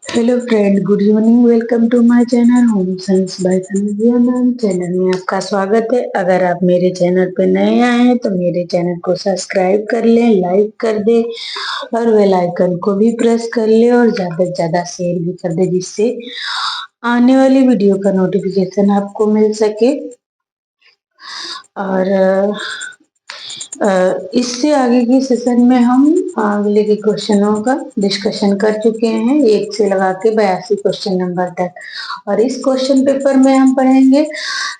Hello friend, good evening. Welcome to my channel home science by Tanuja ma'am. Channel में आपका स्वागत है। अगर आप मेरे चैनल पे नए आए हैं तो मेरे चैनल को सब्सक्राइब कर लें, लाइक कर दें और बेल आइकन को भी प्रेस कर लें और ज़्यादा से ज़्यादा शेयर भी कर दें, जिससे आने वाली वीडियो का नोटिफिकेशन आपको मिल सके। और इससे आगे की सेशन में हम अगले के क्वेश्चनों का डिस्कशन कर चुके हैं, 1 से लगा के 82 क्वेश्चन नंबर तक। और इस क्वेश्चन पेपर में हम पढ़ेंगे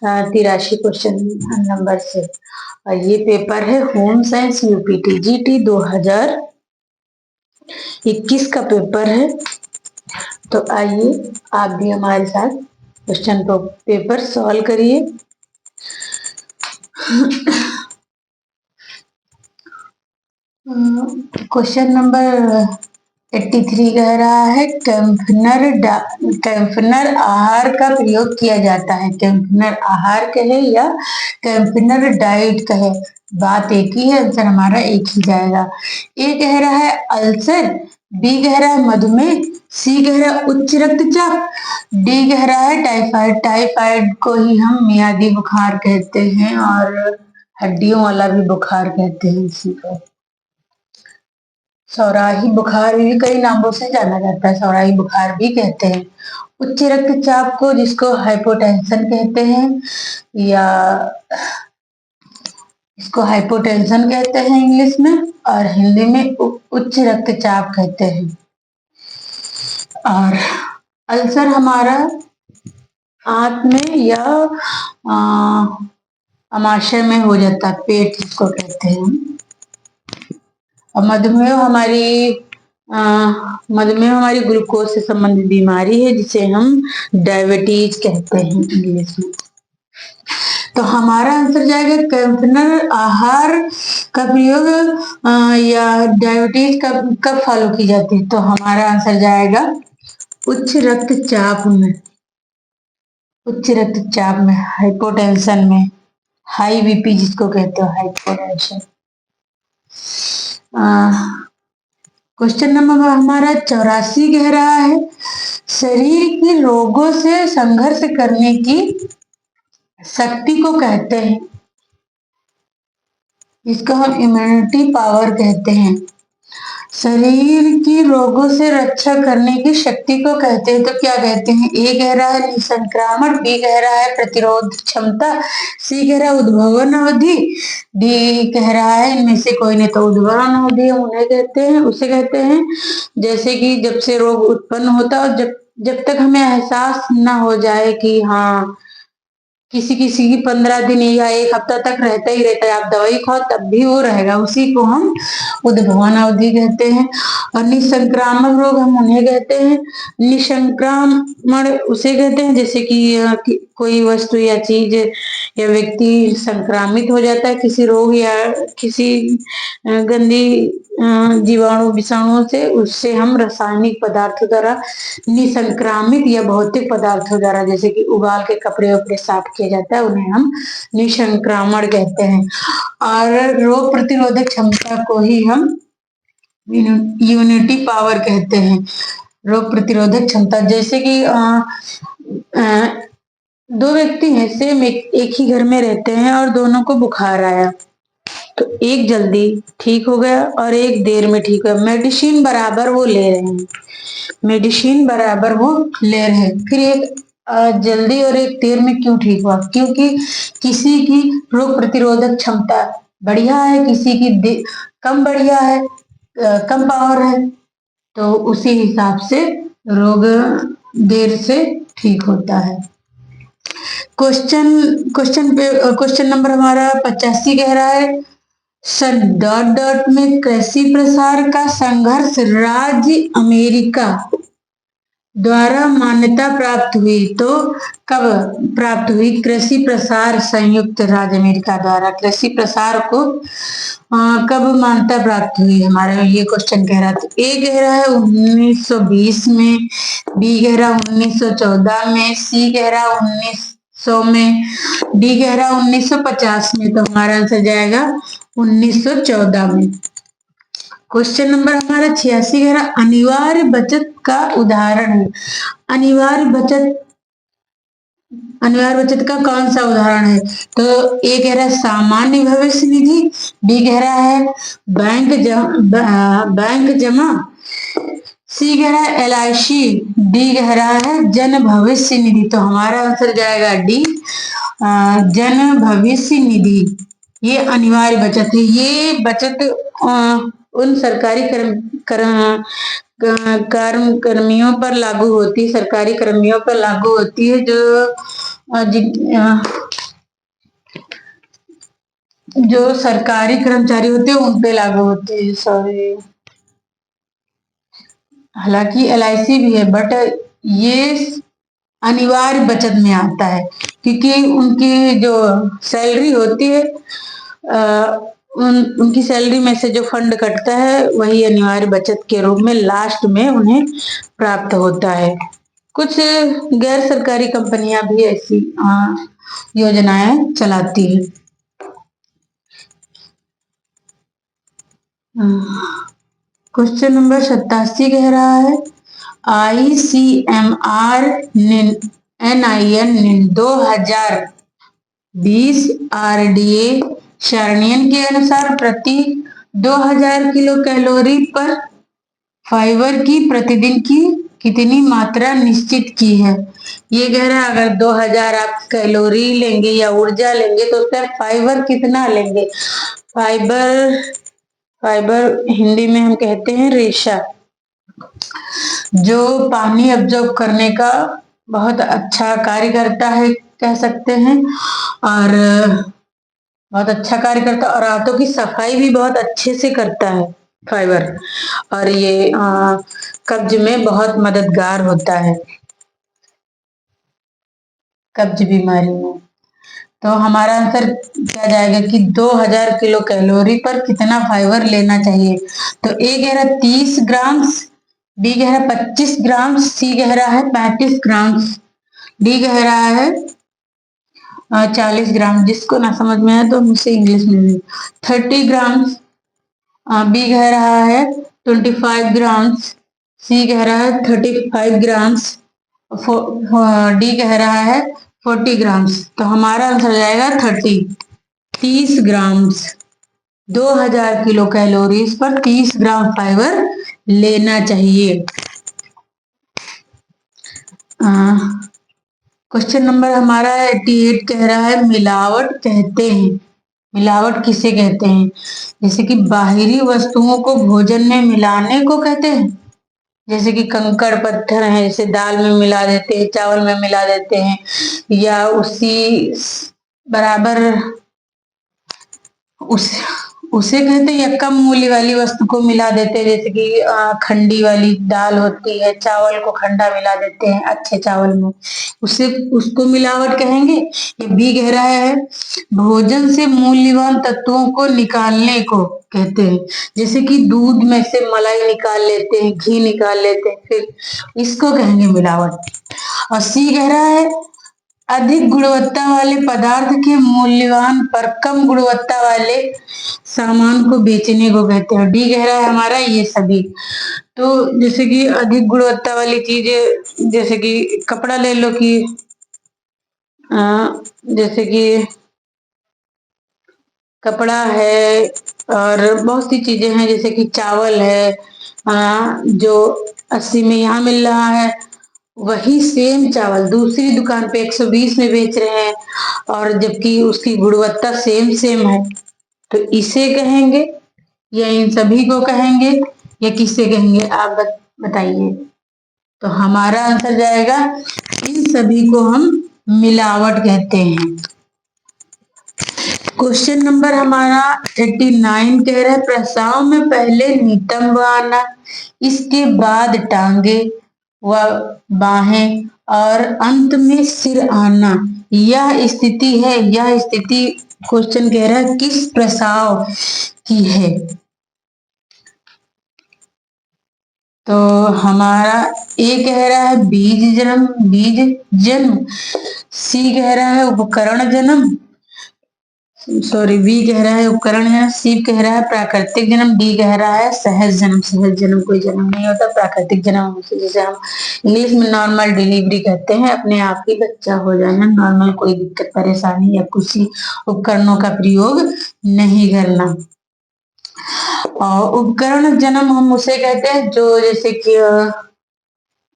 83 क्वेश्चन नंबर से। और ये पेपर है होम साइंस यूपीटीजीटी 2021 का पेपर है। तो आइए आप भी हमारे साथ क्वेश्चन पेपर सॉल्व करिए। क्वेश्चन नंबर 83 कह रहा है कैम्फनर आहार का प्रयोग किया जाता है। कैम्फनर आहार कहे या कैम्फनर डाइट कहे, बात एक ही है, आंसर हमारा एक ही जाएगा। ए कह रहा है अल्सर, बी कह रहा है मधुमेह, सी कह रहा है उच्च रक्तचाप, डी कह रहा है टाइफाइड। टाइफाइड को ही हम मियादी बुखार कहते हैं और हड्डियों वाला भी बुखार कहते हैं इसी को। सौराही बुखार भी कई नामों से जाना जाता है, सौराही बुखार भी कहते हैं। उच्च रक्तचाप को जिसको हाइपोटेंशन कहते हैं या इसको हाइपोटेंशन कहते हैं इंग्लिश में, और हिंदी में उच्च रक्तचाप कहते हैं। और अल्सर हमारा आंत में या अमाशय में हो जाता है, पेट जिसको कहते हैं। और मधुमेह हमारी ग्लूकोज से संबंधित बीमारी है, जिसे हम डायबिटीज कहते हैं इंग्लिश में। तो हमारा आंसर जाएगा कैम्फनर आहार का प्रयोग या डायबिटीज कब फॉलो की जाती है, तो हमारा आंसर जाएगा उच्च रक्तचाप में। उच्च रक्तचाप में, हाइपोटेंशन में, हाई बीपी जिसको कहते हो हाइपोटेंशन। क्वेश्चन नंबर हमारा 84 कह रहा है शरीर के रोगों से संघर्ष करने की शक्ति को कहते हैं, इसको हम इम्यूनिटी पावर कहते हैं। शरीर की रोगों से रक्षा करने की शक्ति को कहते हैं, तो क्या कहते हैं? ए कह रहा है निसंक्रामण, बी कह रहा है प्रतिरोध क्षमता, सी कह रहा है उद्भवन अवधि, डी कह रहा है इनमें से कोई नहीं। तो उद्भवन अवधि उन्हें कहते हैं, उसे कहते हैं जैसे कि जब से रोग उत्पन्न होता है और जब तक हमें एहसास न हो जाए कि हाँ किसी किसी की 15 दिन या 1 हफ्ता तक रहता ही रहता है, आप दवाई खाओ तब भी वो रहेगा, उसी को हम उद्भवन अवधि कहते हैं। और निसंक्रामक रोग हम उन्हें कहते हैं, निसंक्रामण उसे कहते हैं जैसे कि कोई वस्तु या चीज या व्यक्ति संक्रामित हो जाता है किसी रोग या किसी गंदी जीवाणु विषाणुओं से, उससे हम रासायनिक पदार्थों द्वारा निसंक्रामित या भौतिक पदार्थों द्वारा जैसे कि उबाल के कपड़े वपड़े साफ किया जाता है, उन्हें हम निसंक्रामण कहते हैं। और रोग प्रतिरोधक क्षमता को ही हम इम्यूनिटी पावर कहते हैं। रोग प्रतिरोधक क्षमता, जैसे कि 2 व्यक्ति हैं, सेम एक ही घर में रहते हैं और दोनों को बुखार आया, तो एक जल्दी ठीक हो गया और एक देर में ठीक हुआ। मेडिसिन बराबर वो ले रहे हैं, मेडिसिन बराबर वो ले रहे हैं, फिर एक जल्दी और एक देर में क्यों ठीक हुआ? क्योंकि किसी की रोग प्रतिरोधक क्षमता बढ़िया है, किसी की कम बढ़िया है, कम पावर है, तो उसी हिसाब से रोग देर से ठीक होता है। क्वेश्चन नंबर हमारा 85 कह रहा है डॉट में कृषि प्रसार का संघर्ष राज्य अमेरिका द्वारा मान्यता प्राप्त हुई, तो कब प्राप्त हुई? कृषि प्रसार संयुक्त राज्य अमेरिका द्वारा कृषि प्रसार को कब मान्यता प्राप्त हुई? हमारा ये क्वेश्चन कह रहा था। ए कह रहा है 1920 में, बी कह रहा है 1914 में, सी कह रहा है 1900 में, डी कह रहा है 1950 में। तो हमारा आंसर जाएगा 1914 में। क्वेश्चन नंबर हमारा 86 कह रहा अनिवार्य बचत का उदाहरण है। अनिवार्य बचत का कौन सा उदाहरण है? तो ए कह रहा है सामान्य भविष्य निधि, बी कह रहा है बैंक जमा, सी कह रहा है LIC, डी कह रहा है जन भविष्य निधि। तो हमारा आंसर जाएगा डी, जन भविष्य निधि। ये अनिवार्य बचत है। ये बचत उन सरकारी कर्मियों पर लागू होती है, सरकारी कर्मियों पर लागू होती है जो सरकारी कर्मचारी होते हैं उन पे लागू होती है। सॉरी, हालांकि LIC भी है बट ये अनिवार्य बचत में आता है क्योंकि उनकी जो सैलरी होती है उनकी सैलरी में से जो फंड कटता है वही अनिवार्य बचत के रूप में लास्ट में उन्हें प्राप्त होता है। कुछ गैर सरकारी कंपनियां भी ऐसी योजनाएं चलाती है। क्वेश्चन नंबर 87 कह रहा है ICMR NIN 2020 RDA सारणियन के अनुसार प्रति 2000 किलो कैलोरी पर फाइबर की प्रतिदिन की कितनी मात्रा निश्चित की है? ये कह रहा है अगर 2000 आप कैलोरी लेंगे या ऊर्जा लेंगे तो उसका फाइबर कितना लेंगे? फाइबर हिंदी में हम कहते हैं रेशा, जो पानी अब्जॉर्ब करने का बहुत अच्छा कार्य करता है कह सकते हैं, और बहुत अच्छा कार्य करता है और आंतों की सफाई भी बहुत अच्छे से करता है फाइबर, और ये कब्ज में बहुत मददगार होता है, कब्ज बीमारी में। तो हमारा आंसर क्या जाएगा कि 2000 किलो कैलोरी पर कितना फाइबर लेना चाहिए? तो ए कह रहा है 30 ग्राम, बी कह रहा है 25 ग्राम, सी कह रहा है 35 ग्राम, डी कह रहा है 40 ग्राम। जिसको ना समझ में आए तो मुझसे इंग्लिश में भी 30 ग्राम, बी कह रहा है 25 ग्राम, सी कह रहा है 35 ग्राम, डी कह रहा है 40 ग्राम। तो हमारा आंसर जाएगा 30 ग्राम। 2000 किलो कैलोरीज पर 30 ग्राम फाइबर लेना चाहिए। क्वेश्चन नंबर हमारा 88 कह रहा है मिलावट कहते हैं, मिलावट किसे कहते हैं? जैसे कि बाहरी वस्तुओं को भोजन में मिलाने को कहते हैं, जैसे कि कंकड़ पत्थर है, जैसे दाल में मिला देते हैं, चावल में मिला देते हैं, या उसी बराबर उसे कहते हैं, या कम मूल्य वाली वस्तु को मिला देते हैं, जैसे कि खंडी वाली दाल होती है, चावल को खंडा मिला देते हैं अच्छे चावल में, उसको मिलावट कहेंगे। ये बी कह रहा है भोजन से मूल्यवान तत्वों को निकालने को कहते हैं, जैसे कि दूध में से मलाई निकाल लेते हैं, घी निकाल लेते हैं, फिर इसको कहेंगे मिलावट। और सी कह रहा है अधिक गुणवत्ता वाले पदार्थ के मूल्यवान पर कम गुणवत्ता वाले सामान को बेचने को कहते हैं। डी कह रहा है हमारा ये सभी। तो जैसे कि अधिक गुणवत्ता वाली चीजें, जैसे कि कपड़ा ले लो कि जैसे कि कपड़ा है और बहुत सी चीजें हैं, जैसे कि चावल है जो 80 में यहाँ मिल रहा है, वही सेम चावल दूसरी दुकान पे 120 में बेच रहे हैं, और जबकि उसकी गुणवत्ता सेम है। तो इसे कहेंगे या इन सभी को कहेंगे या किसे कहेंगे? आप बताइए। तो हमारा आंसर जाएगा इन सभी को हम मिलावट कहते हैं। क्वेश्चन नंबर हमारा 89 कह रहा है प्रसाव में पहले नितंब आना, इसके बाद टांगे व बाहें और अंत में सिर आना, यह स्थिति है, यह स्थिति क्वेश्चन कह रहा है किस प्रसाव की है? तो हमारा ए कह रहा है बीज जन्म, सी कह रहा है उपकरण जन्म, सॉरी, वी कह रहा है उपकरण है, सी कह रहा है प्राकृतिक जन्म, डी कह रहा है सहज जन्म। सहज जन्म कोई जन्म नहीं होता, प्राकृतिक जन्म जिसे हम इंग्लिश में नॉर्मल डिलीवरी कहते हैं, अपने आप ही बच्चा हो जाना नॉर्मल, कोई दिक्कत परेशानी या किसी उपकरणों का प्रयोग नहीं करना। और उपकरण जन्म हम उसे कहते हैं जो जैसे कि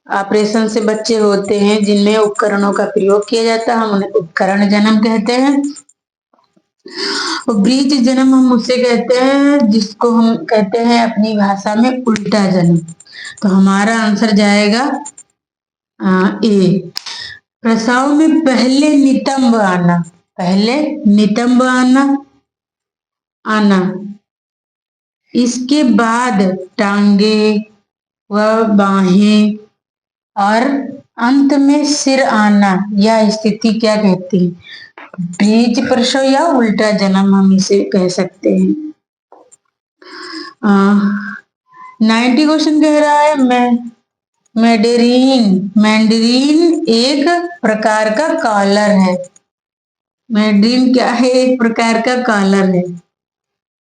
ऑपरेशन से बच्चे होते हैं जिनमें उपकरणों का प्रयोग किया जाता है, हम उन्हें उपकरण जन्म कहते हैं। ब्रीच जन्म हम उसे कहते हैं जिसको हम कहते हैं अपनी भाषा में उल्टा जन्म। तो हमारा आंसर जाएगा ए। प्रसव में पहले नितंब आना, पहले नितंब आना, इसके बाद टांगे व बाहें और अंत में सिर आना, यह स्थिति क्या कहती है? ब्रीच प्रसव या उल्टा जन्म हम इसे कह सकते हैं। 90 क्वेश्चन कह रहा है मैंडरीन एक प्रकार का कॉलर है। मैंडरीन क्या है? एक प्रकार का कॉलर है।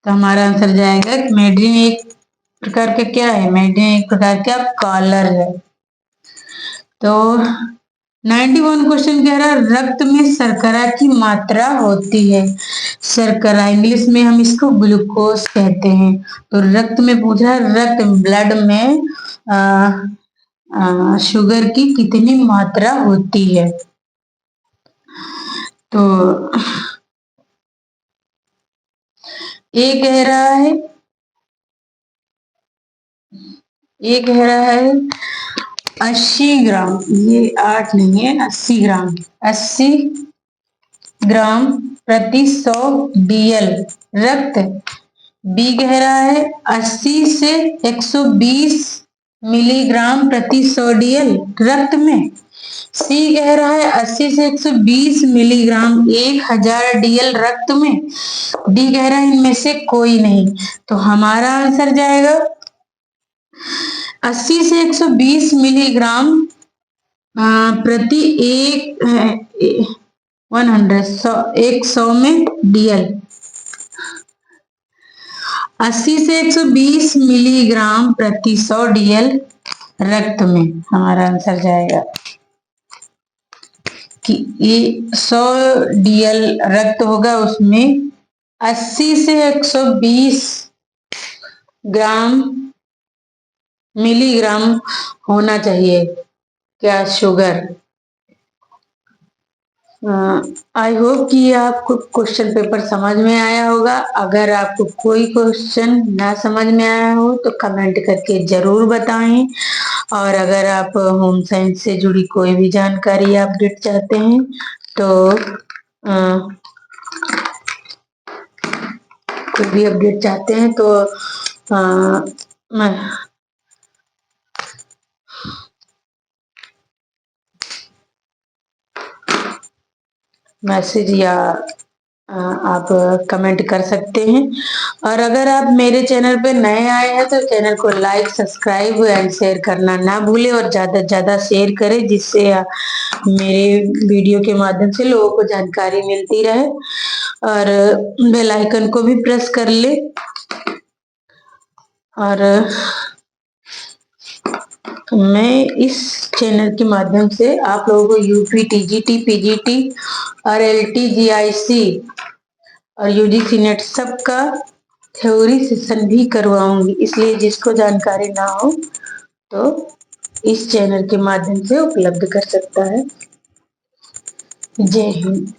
तो हमारा आंसर जाएगा मैंडरीन एक प्रकार का क्या है? मैंडरीन एक प्रकार का कॉलर है। तो 91 क्वेश्चन कह रहा है रक्त में शर्करा की मात्रा होती है। शर्करा इंग्लिश में हम इसको ग्लूकोज कहते हैं। तो रक्त में पूछा है रक्त ब्लड में शुगर की कितनी मात्रा होती है? तो ये कह रहा है 80 ग्राम, ये 8 नहीं है, 80 ग्राम, 80 ग्राम प्रति 100 DL रक्त। बी कह रहा है 80 से 120 मिलीग्राम प्रति 100 DL रक्त में। सी कह रहा है 80 से 120 मिलीग्राम 1000 DL रक्त में। डी कह रहा है इनमें से कोई नहीं। तो हमारा आंसर जाएगा 80 से 120 मिलीग्राम प्रति 100 में DL। 80 से 120 मिलीग्राम प्रति 100 DL रक्त में। हमारा आंसर जाएगा कि ये 100 DL रक्त होगा, उसमें 80 से 120 ग्राम मिलीग्राम होना चाहिए क्या? शुगर। आई होप कि आपको क्वेश्चन पेपर समझ में आया होगा। अगर आपको कोई क्वेश्चन ना समझ में आया हो तो कमेंट करके जरूर बताएं। और अगर आप होम साइंस से जुड़ी कोई भी जानकारी अपडेट चाहते हैं तो कोई भी अपडेट चाहते हैं तो मैसेज या आप कमेंट कर सकते हैं। और अगर आप मेरे चैनल पे नए आए हैं तो चैनल को लाइक, सब्सक्राइब एंड शेयर करना ना भूलें और ज़्यादा से ज़्यादा शेयर करें जिससे मेरे वीडियो के माध्यम से लोगों को जानकारी मिलती रहे। और बेल आइकन को भी प्रेस कर ले। और मैं इस चैनल के माध्यम से आप लोगों को यूपी, टीजीटी, पीजीटी और एलटी, जीआईसी और यूजीसी नेट सबका थ्योरी सेशन भी करवाऊंगी। इसलिए जिसको जानकारी ना हो तो इस चैनल के माध्यम से उपलब्ध कर सकता है। जय हिंद।